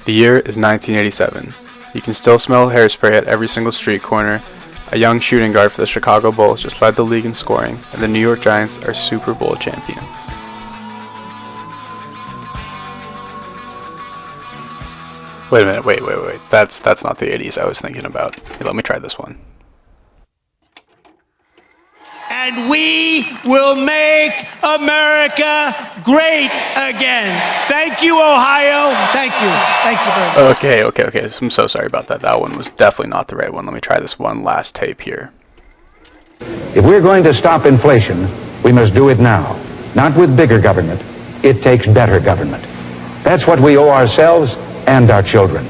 The year is 1987. You can still smell hairspray at every single street corner. A young shooting guard for the Chicago Bulls just led the league in scoring, and the New York Giants are Super Bowl champions. Wait a minute, wait. That's not the 80s I was thinking about. Here, let me try this one. And we will make America great again. Thank you, Ohio. Thank you. Thank you very much. Okay. I'm so sorry about that. That one was definitely not the right one. Let me try this one last tape here. If we're going to stop inflation, we must do it now. Not with bigger government. It takes better government. That's what we owe ourselves and our children.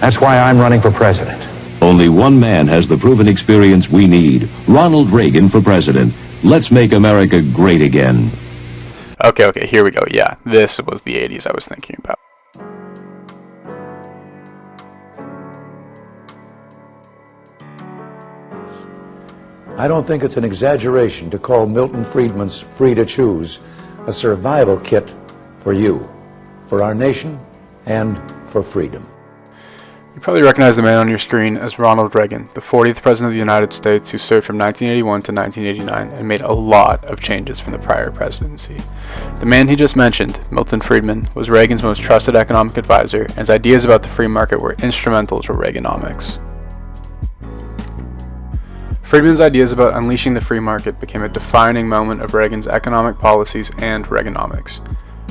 That's why I'm running for president. Only one man has the proven experience we need. Ronald Reagan for president. Let's make America great again. Okay, here we go. Yeah, this was the 80s I was thinking about. I don't think it's an exaggeration to call Milton Friedman's Free to Choose a survival kit for you, for our nation, and for freedom. You probably recognize the man on your screen as Ronald Reagan, the 40th President of the United States who served from 1981 to 1989 and made a lot of changes from the prior presidency. The man he just mentioned, Milton Friedman, was Reagan's most trusted economic advisor, and his ideas about the free market were instrumental to Reaganomics. Friedman's ideas about unleashing the free market became a defining moment of Reagan's economic policies and Reaganomics.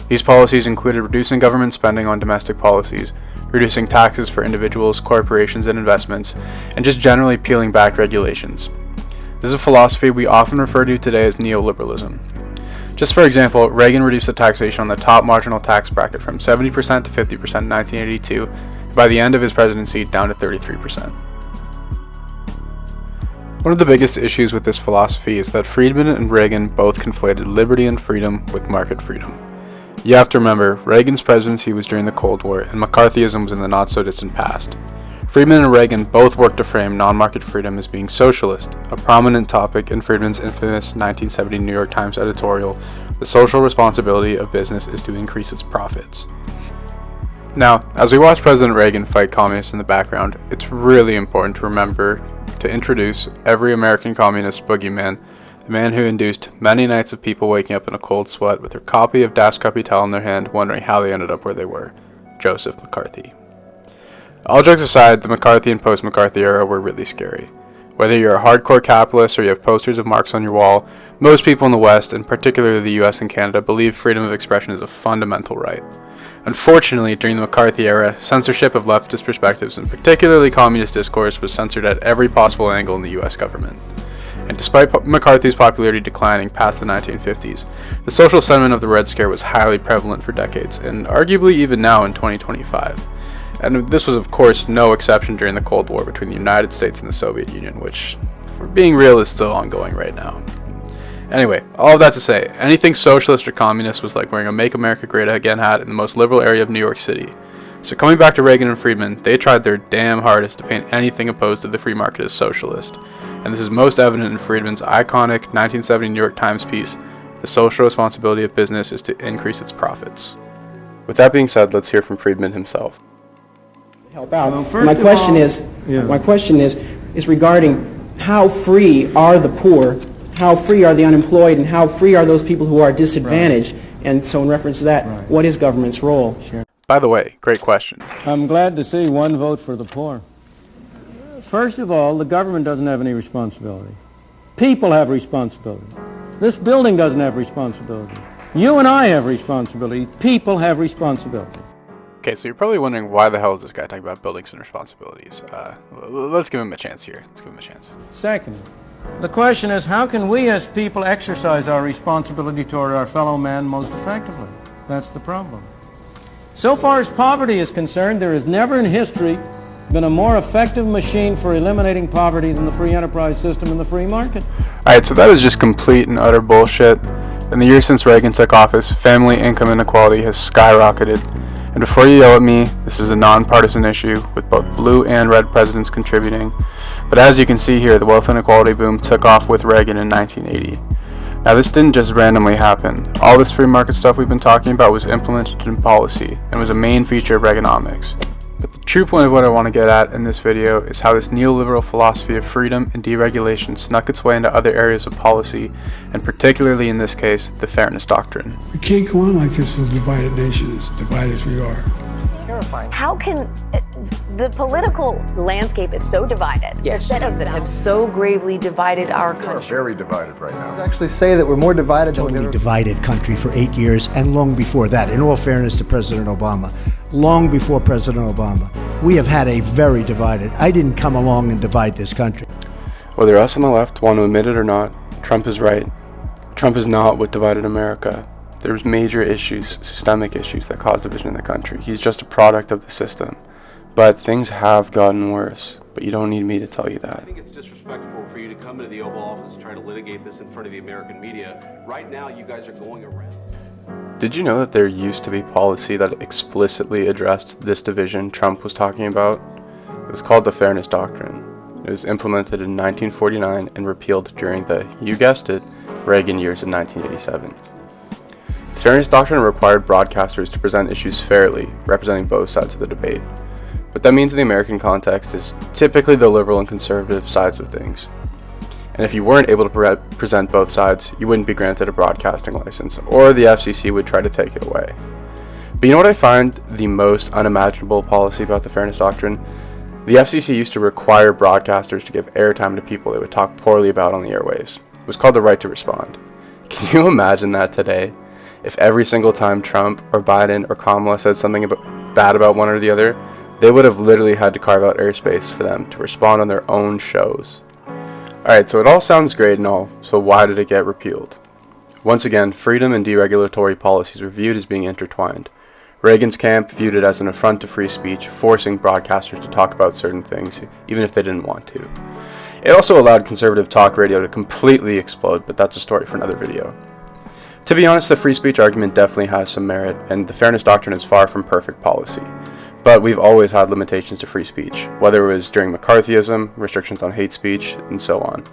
These policies included reducing government spending on domestic policies, reducing taxes for individuals, corporations, and investments, and just generally peeling back regulations. This is a philosophy we often refer to today as neoliberalism. Just for example, Reagan reduced the taxation on the top marginal tax bracket from 70% to 50% in 1982, and by the end of his presidency down to 33%. One of the biggest issues with this philosophy is that Friedman and Reagan both conflated liberty and freedom with market freedom. You have to remember, Reagan's presidency was during the Cold War, and McCarthyism was in the not-so-distant past. Friedman and Reagan both worked to frame non-market freedom as being socialist, a prominent topic in Friedman's infamous 1970 New York Times editorial, "The social responsibility of business is to increase its profits." Now, as we watch President Reagan fight communists in the background, it's really important to remember to introduce every American communist boogeyman, the man who induced many nights of people waking up in a cold sweat with their copy of Das Kapital in their hand, wondering how they ended up where they were: Joseph McCarthy. All jokes aside, the McCarthy and post-McCarthy era were really scary. Whether you're a hardcore capitalist or you have posters of Marx on your wall, most people in the West, and particularly the US and Canada, believe freedom of expression is a fundamental right. Unfortunately, during the McCarthy era, censorship of leftist perspectives, and particularly communist discourse, was censored at every possible angle in the US government. And despite McCarthy's popularity declining past the 1950s, the social sentiment of the Red Scare was highly prevalent for decades, and arguably even now in 2025. And this was of course no exception during the Cold War between the United States and the Soviet Union, which, if we're being real, is still ongoing right now. Anyway, all of that to say, anything socialist or communist was like wearing a Make America Great Again hat in the most liberal area of New York City. So coming back to Reagan and Friedman, they tried their damn hardest to paint anything opposed to the free market as socialist. And this is most evident in Friedman's iconic 1970 New York Times piece, "The social responsibility of business is to increase its profits." With that being said, let's hear from Friedman himself. Help out. Well, my question is regarding how free are the poor, how free are the unemployed, and how free are those people who are disadvantaged? Right. And so in reference to that, what is government's role? Sure. By the way, great question. I'm glad to see one vote for the poor. First of all, the government doesn't have any responsibility. People have responsibility. This building doesn't have responsibility. You and I have responsibility. People have responsibility. Okay, so you're probably wondering why the hell is this guy talking about buildings and responsibilities. Let's give him a chance here. Second, the question is, how can we as people exercise our responsibility toward our fellow man most effectively? That's the problem. So far as poverty is concerned, there has never in history been a more effective machine for eliminating poverty than the free enterprise system and the free market. Alright, so that is just complete and utter bullshit. In the years since Reagan took office, family income inequality has skyrocketed. And before you yell at me, this is a nonpartisan issue with both blue and red presidents contributing. But as you can see here, the wealth inequality boom took off with Reagan in 1980. Now, this didn't just randomly happen. All this free market stuff we've been talking about was implemented in policy and was a main feature of Reaganomics. But the true point of what I want to get at in this video is how this neoliberal philosophy of freedom and deregulation snuck its way into other areas of policy, and particularly in this case, the fairness doctrine. We can't go on like this as a divided nation, as divided as we are. Terrifying. How can the political landscape is so divided? Yes, that have so gravely divided our country. We're very divided right now. Let's actually say that we're more divided than totally divided country for 8 years, and long before that, in all fairness to President Obama, long before President Obama, we have had a very divided. I didn't come along and divide this country. Whether us on the left want to admit it or not, Trump is right. Trump is not what divided America. There's major issues, systemic issues that cause division in the country. He's just a product of the system. But things have gotten worse. But you don't need me to tell you that. I think it's disrespectful for you to come into the Oval Office and try to litigate this in front of the American media. Right now, you guys are going around. Did you know that there used to be policy that explicitly addressed this division Trump was talking about? It was called the Fairness Doctrine. It was implemented in 1949 and repealed during the, you guessed it, Reagan years in 1987. The Fairness Doctrine required broadcasters to present issues fairly, representing both sides of the debate. What that means in the American context is typically the liberal and conservative sides of things. And if you weren't able to present both sides, you wouldn't be granted a broadcasting license, or the FCC would try to take it away. But you know what I find the most unimaginable policy about the Fairness Doctrine? The FCC used to require broadcasters to give airtime to people they would talk poorly about on the airwaves. It was called the right to respond. Can you imagine that today? If every single time Trump or Biden or Kamala said something bad about one or the other, they would have literally had to carve out airspace for them to respond on their own shows. Alright, so it all sounds great and all, so why did it get repealed? Once again, freedom and deregulatory policies were viewed as being intertwined. Reagan's camp viewed it as an affront to free speech, forcing broadcasters to talk about certain things, even if they didn't want to. It also allowed conservative talk radio to completely explode, but that's a story for another video. To be honest, the free speech argument definitely has some merit, and the Fairness Doctrine is far from perfect policy. But we've always had limitations to free speech, whether it was during McCarthyism, restrictions on hate speech, and so on.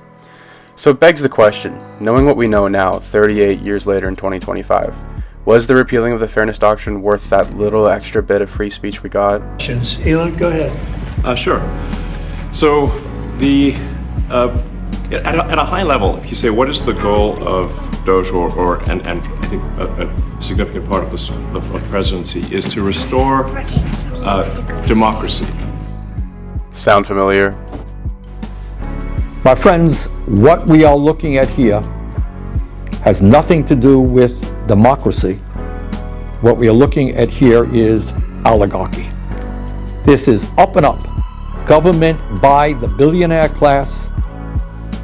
So it begs the question, knowing what we know now, 38 years later in 2025, was the repealing of the Fairness Doctrine worth that little extra bit of free speech we got? Elon, go ahead. Sure. So the at a high level, if you say what is the goal of DOGE and I think a significant part of the presidency is to restore democracy. Sound familiar? My friends, what we are looking at here has nothing to do with democracy. What we are looking at here is oligarchy. This is up and up. Government by the billionaire class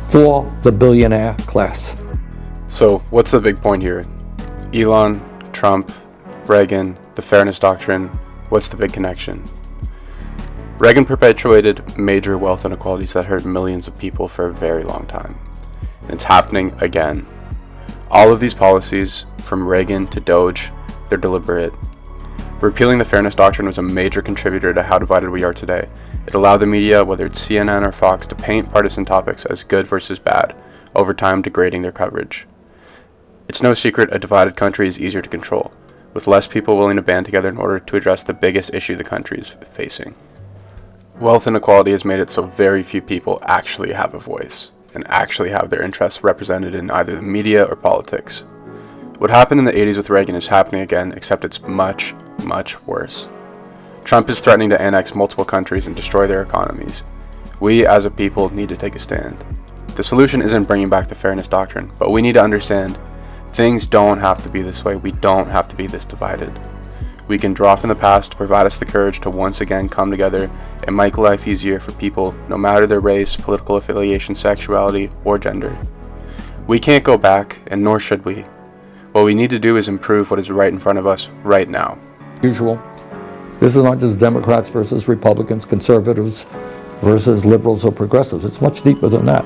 for the billionaire class. So what's the big point here? Elon, Trump, Reagan, the Fairness Doctrine, what's the big connection? Reagan perpetuated major wealth inequalities that hurt millions of people for a very long time. And it's happening again. All of these policies, from Reagan to DOGE, they're deliberate. Repealing the Fairness Doctrine was a major contributor to how divided we are today. It allowed the media, whether it's CNN or Fox, to paint partisan topics as good versus bad, over time degrading their coverage. It's no secret a divided country is easier to control, with less people willing to band together in order to address the biggest issue the country is facing. Wealth inequality has made it so very few people actually have a voice, and actually have their interests represented in either the media or politics. What happened in the 80s with Reagan is happening again, except it's much, much worse. Trump is threatening to annex multiple countries and destroy their economies. We, as a people, need to take a stand. The solution isn't bringing back the Fairness Doctrine, but we need to understand things don't have to be this way. We don't have to be this divided. We can draw from the past to provide us the courage to once again come together and make life easier for people, no matter their race, political affiliation, sexuality, or gender. We can't go back, and nor should we. What we need to do is improve what is right in front of us right now. Usual. This is not just Democrats versus Republicans, conservatives versus liberals or progressives. It's much deeper than that.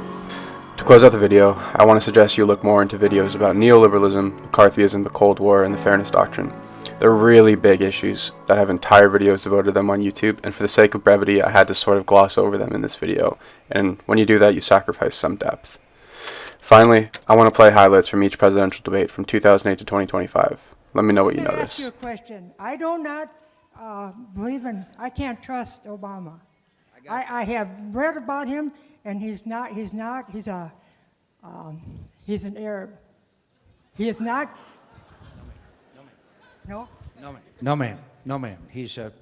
To close out the video, I want to suggest you look more into videos about neoliberalism, McCarthyism, the Cold War, and the Fairness Doctrine. They're really big issues that have entire videos devoted to them on YouTube, and for the sake of brevity, I had to sort of gloss over them in this video, and when you do that, you sacrifice some depth. Finally, I want to play highlights from each presidential debate from 2008 to 2025. Let me know what you Let me notice. ask you a question. I do not believe in, I can't trust Obama. I have read about him, and he's an Arab. He is not. No? No, ma'am. He's a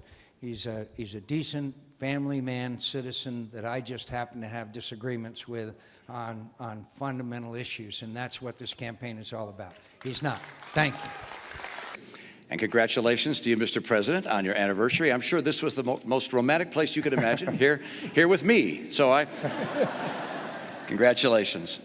decent family man, citizen that I just happen to have disagreements with on fundamental issues, and that's what this campaign is all about. He's not. Thank you. And congratulations to you, Mr. President, on your anniversary. I'm sure this was the most romantic place you could imagine, here with me. So congratulations.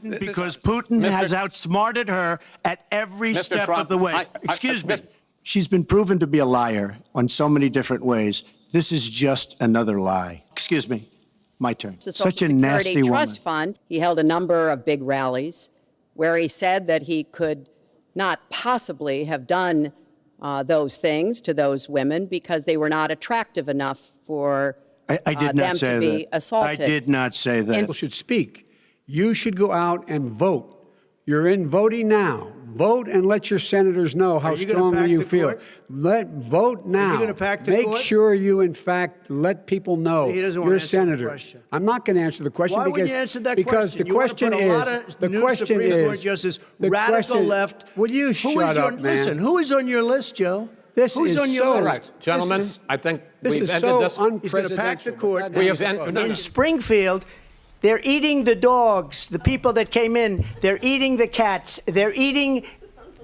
Because Putin has outsmarted her at every step of the way. Excuse me. She's been proven to be a liar on so many different ways. This is just another lie. Excuse me. My turn. Such a nasty woman. Trust fund. He held a number of big rallies where he said that he could not possibly have done those things to those women because they were not attractive enough for them to be assaulted. I did not say that. People should speak. You should go out and vote. You're in voting now. Vote and let your senators know how strongly you feel. Vote now. Are you going to pack the Make court? sure you, in fact, let people know He doesn't want you're to a answer the senator. question. I'm not going to answer the question Why because wouldn't you answer that because question? the question you want to put a is lot of the new question Supreme Court is justice, the radical question, left. Will you shut up, man? Listen, who is on your list, Joe? This Who's is on your so list? right, Gentlemen, I think this we've is ended so this. He's going to pack the court. We have In Springfield, they're eating the dogs, the people that came in. They're eating the cats. They're eating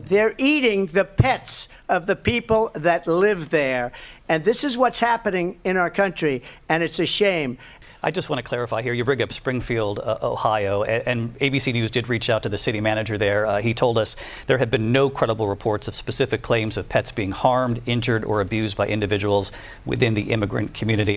the pets of the people that live there. And this is what's happening in our country, and it's a shame. I just want to clarify here. You bring up Springfield, Ohio, and ABC News did reach out to the city manager there. He told us there have been no credible reports of specific claims of pets being harmed, injured, or abused by individuals within the immigrant community.